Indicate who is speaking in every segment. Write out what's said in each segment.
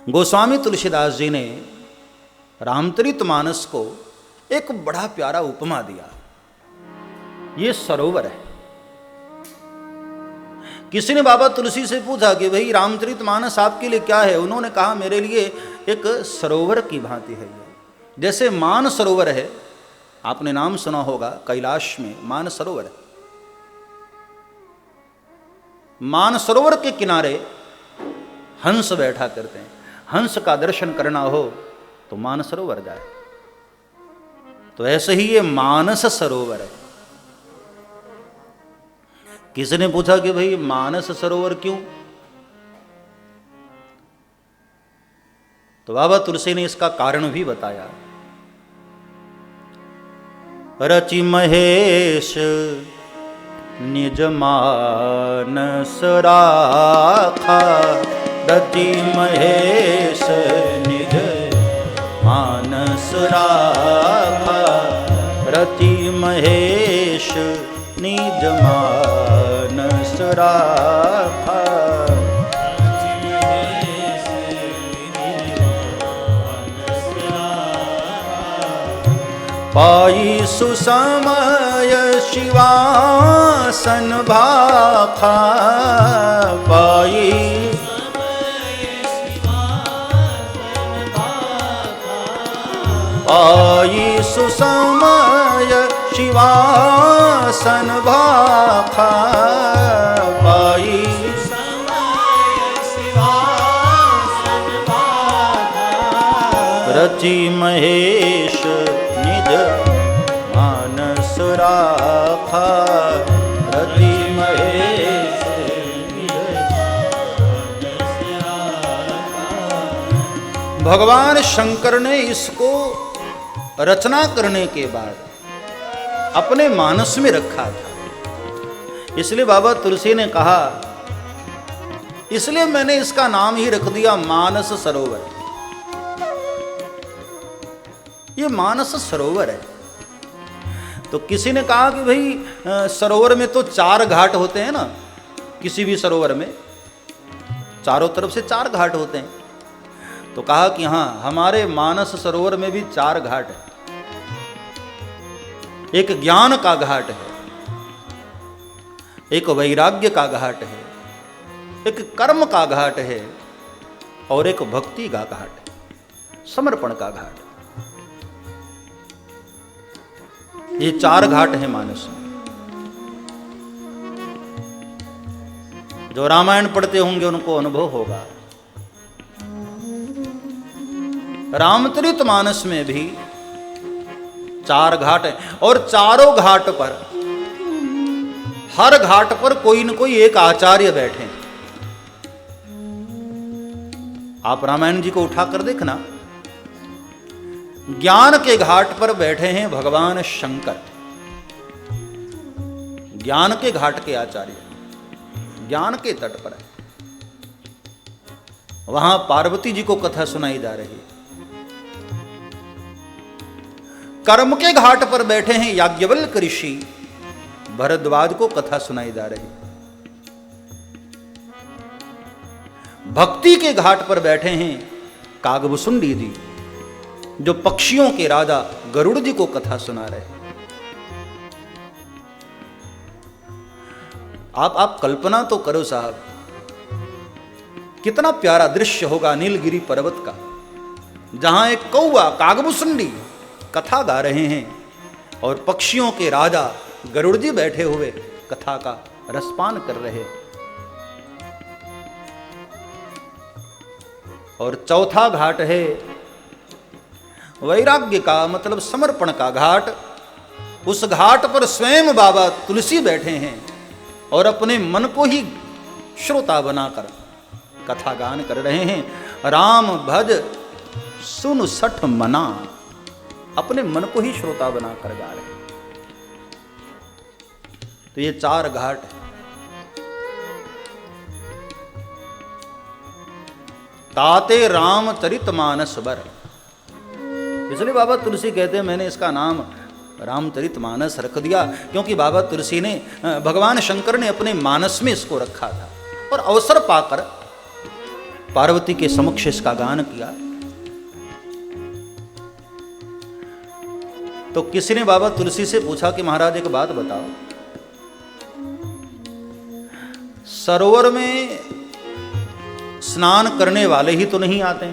Speaker 1: गोस्वामी तुलसीदास जी ने रामचरितमानस को एक बड़ा प्यारा उपमा दिया। ये सरोवर है। किसी ने बाबा तुलसी से पूछा कि भाई रामचरितमानस आपके लिए क्या है? उन्होंने कहा मेरे लिए एक सरोवर की भांति है। ये जैसे मान सरोवर है, आपने नाम सुना होगा, कैलाश में मान सरोवर है। मान सरोवर के किनारे हंस बैठा करते हैं। हंस का दर्शन करना हो तो मान सरोवर जाए। तो ऐसे ही ये मानस सरोवर है। किसी ने पूछा कि भाई मानस सरोवर क्यों? तो बाबा तुलसी ने इसका कारण भी बताया। रचि महेश निज मानस राखा, रचि महेश निज मानस राखा, रचि महेश निज मानस राखा। पाई सुसमय शिवासन भाखा, पाई पाई सुसमय शिवासन भाखा, पाई रचि महेश निज मानस राखा, रचि महेश निज मानस राखा। भगवान शंकर ने इसको रचना करने के बाद अपने मानस में रखा था। इसलिए बाबा तुलसी ने कहा, इसलिए मैंने इसका नाम ही रख दिया मानस सरोवर। ये मानस सरोवर है। तो किसी ने कहा कि भाई सरोवर में तो 4 घाट होते हैं ना, किसी भी सरोवर में चारों तरफ से 4 घाट होते हैं। तो कहा कि हाँ, हमारे मानस सरोवर में भी 4 घाट है। एक ज्ञान का घाट है, एक वैराग्य का घाट है, एक कर्म का घाट है और एक भक्ति का घाट है, समर्पण का घाट। ये 4 घाट हैं मानस में। जो रामायण पढ़ते होंगे उनको अनुभव होगा। रामचरितमानस में भी 4 घाट हैं और चारों घाट पर, हर घाट पर कोई न कोई एक आचार्य बैठे। आप रामायण जी को उठाकर देखना। ज्ञान के घाट पर बैठे हैं भगवान शंकर, ज्ञान के घाट के आचार्य, ज्ञान के तट पर है। वहां पार्वती जी को कथा सुनाई जा रही है। कर्म के घाट पर बैठे हैं याज्ञवल्क्य ऋषि, भरद्वाज को कथा सुनाई जा रही। भक्ति के घाट पर बैठे हैं कागभुसुंडी जी, जो पक्षियों के राजा गरुड़ जी को कथा सुना रहे। आप कल्पना तो करो साहब, कितना प्यारा दृश्य होगा नीलगिरी पर्वत का, जहां एक कौवा कागभुसुंडी कथा गा रहे हैं और पक्षियों के राजा गरुड़ जी बैठे हुए कथा का रसपान कर रहे। और चौथा घाट है वैराग्य का, मतलब समर्पण का घाट। उस घाट पर स्वयं बाबा तुलसी बैठे हैं और अपने मन को ही श्रोता बनाकर कथा गान कर रहे हैं। राम भज सुन सठ मना, अपने मन को ही श्रोता बनाकर गा रहे हैं। तो ये 4 घाट है। ताते रामचरितमानस बर, इसलिए बाबा तुलसी कहते हैं मैंने इसका नाम रामचरितमानस रख दिया, क्योंकि बाबा तुलसी ने, भगवान शंकर ने अपने मानस में इसको रखा था। और अवसर पाकर पार्वती के समक्ष इसका गान किया। तो किसी ने बाबा तुलसी से पूछा कि महाराज एक बात बताओ, सरोवर में स्नान करने वाले ही तो नहीं आते,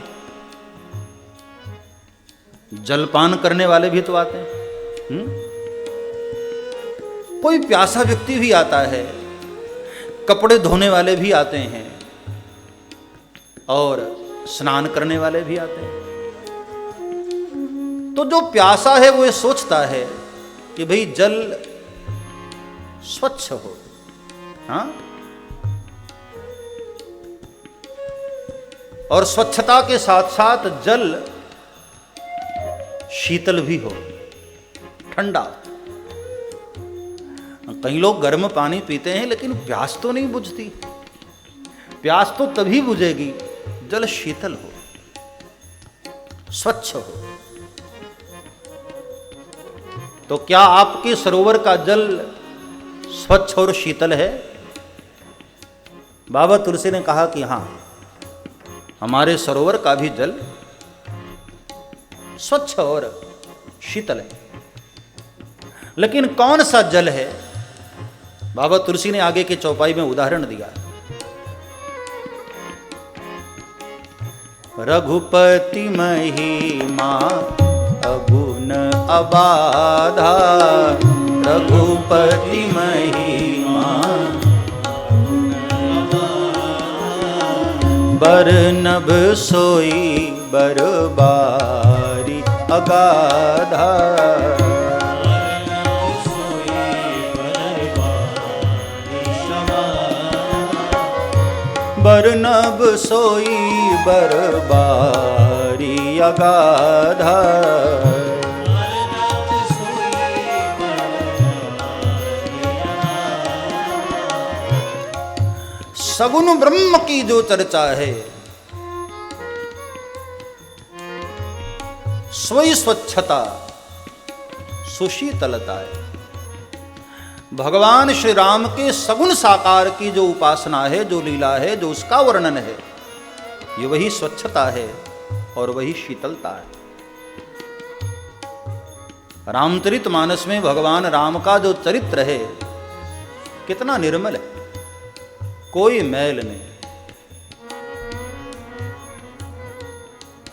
Speaker 1: जलपान करने वाले भी तो आते हैं। कोई प्यासा व्यक्ति भी आता है, कपड़े धोने वाले भी आते हैं और स्नान करने वाले भी आते हैं। तो जो प्यासा है वो ये सोचता है कि भाई जल स्वच्छ हो, हाँ, और स्वच्छता के साथ साथ जल शीतल भी हो, ठंडा। कई लोग गर्म पानी पीते हैं लेकिन प्यास तो नहीं बुझती। प्यास तो तभी बुझेगी जल शीतल हो, स्वच्छ हो। तो क्या आपके सरोवर का जल स्वच्छ और शीतल है? बाबा तुलसी ने कहा कि हां, हमारे सरोवर का भी जल स्वच्छ और शीतल है। लेकिन कौन सा जल है? बाबा तुलसी ने आगे के चौपाई में उदाहरण दिया। रघुपति महिमा अगुण अबाधा, रघुपति महिमा बरनभ सोई बरबारी अगाधा। बरनभ सोई बरबारी अगाधा। सगुण ब्रह्म की जो चर्चा है, स्वयं स्वच्छता सुशीतलता है। भगवान श्री राम के सगुण साकार की जो उपासना है, जो लीला है, जो उसका वर्णन है, ये वही स्वच्छता है और वही शीतलता है। रामचरितमानस में भगवान राम का जो चरित्र है कितना निर्मल है, कोई मैल नहीं।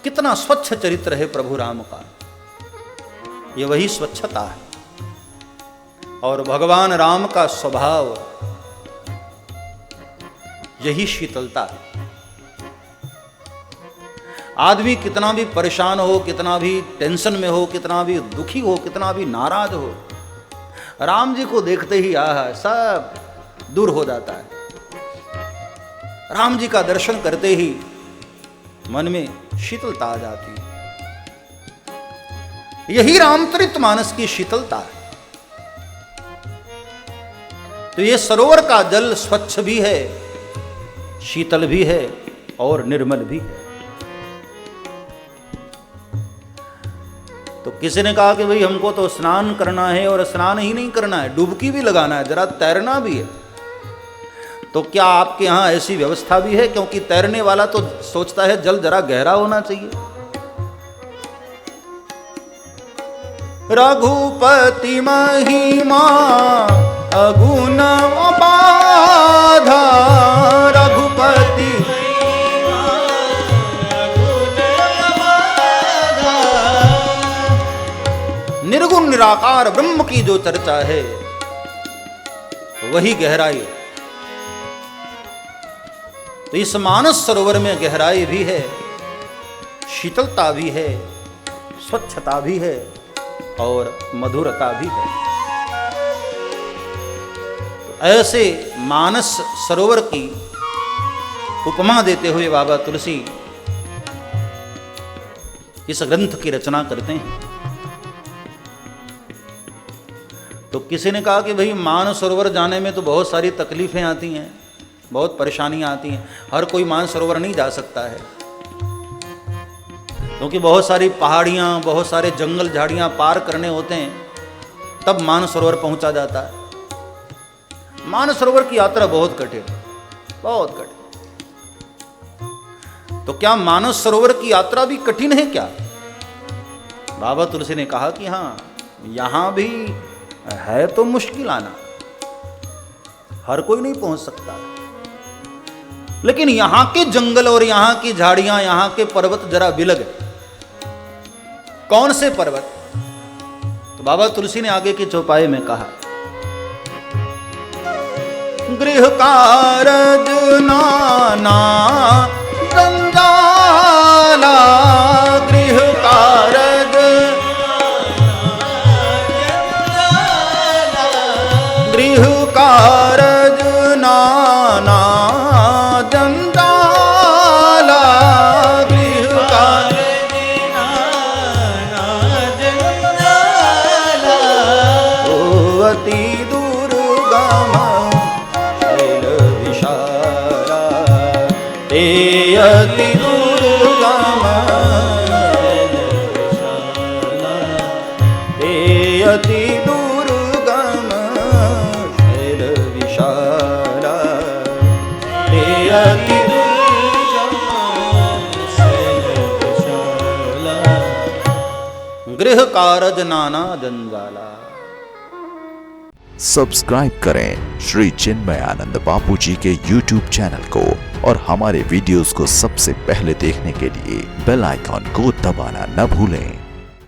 Speaker 1: कितना स्वच्छ चरित्र है प्रभु राम का, ये वही स्वच्छता है। और भगवान राम का स्वभाव यही शीतलता है। आदमी कितना भी परेशान हो, कितना भी टेंशन में हो, कितना भी दुखी हो, कितना भी नाराज हो, राम जी को देखते ही आह सब दूर हो जाता है। राम जी का दर्शन करते ही मन में शीतलता आ जाती है। यही रामचरितमानस की शीतलता है। तो ये सरोवर का जल स्वच्छ भी है, शीतल भी है और निर्मल भी है। तो किसी ने कहा कि भाई हमको तो स्नान करना है, और स्नान ही नहीं करना है, डुबकी भी लगाना है, जरा तैरना भी है। तो क्या आपके यहां ऐसी व्यवस्था भी है? क्योंकि तैरने वाला तो सोचता है जल जरा गहरा होना चाहिए। रघुपति महिमा अगुण अबाधा, रघुपति निर्गुण निराकार ब्रह्म की जो चर्चा है वही गहराई है। तो इस मानस सरोवर में गहराई भी है, शीतलता भी है, स्वच्छता भी है और मधुरता भी है। तो ऐसे मानस सरोवर की उपमा देते हुए बाबा तुलसी इस ग्रंथ की रचना करते हैं। तो किसी ने कहा कि भाई मानस सरोवर जाने में तो बहुत सारी तकलीफें आती हैं, बहुत परेशानियां आती हैं, हर कोई मानस सरोवर नहीं जा सकता है, क्योंकि बहुत सारी पहाड़ियां, बहुत सारे जंगल झाड़ियां पार करने होते हैं, तब मानस सरोवर पहुंचा जाता है। मानस सरोवर की यात्रा बहुत कठिन, बहुत कठिन। तो क्या मानस सरोवर की यात्रा भी कठिन है क्या? बाबा तुलसी ने कहा कि हाँ, यहां भी है तो मुश्किल आना, हर कोई नहीं पहुंच सकता, लेकिन यहां के जंगल और यहां की झाड़ियां, यहां के पर्वत जरा बिलग है। कौन से पर्वत? तो बाबा तुलसी ने आगे के चौपाई में कहा, गृह कारज नाना जंजाला, गृह कारज, गृह कारज नाना जंजाला, गृह कारज नाना जंजाला, ओ अति दुर्गम अति दुर्गम, अति दुर्गम शैल विशाला, अति दुर्गम शैल विशाला, गृह कारज नाना जंजाला।
Speaker 2: सब्सक्राइब करें श्री चिन्मयानंद बापू जी के YouTube चैनल को और हमारे वीडियोस को सबसे पहले देखने के लिए बेल आइकॉन को दबाना न भूलें।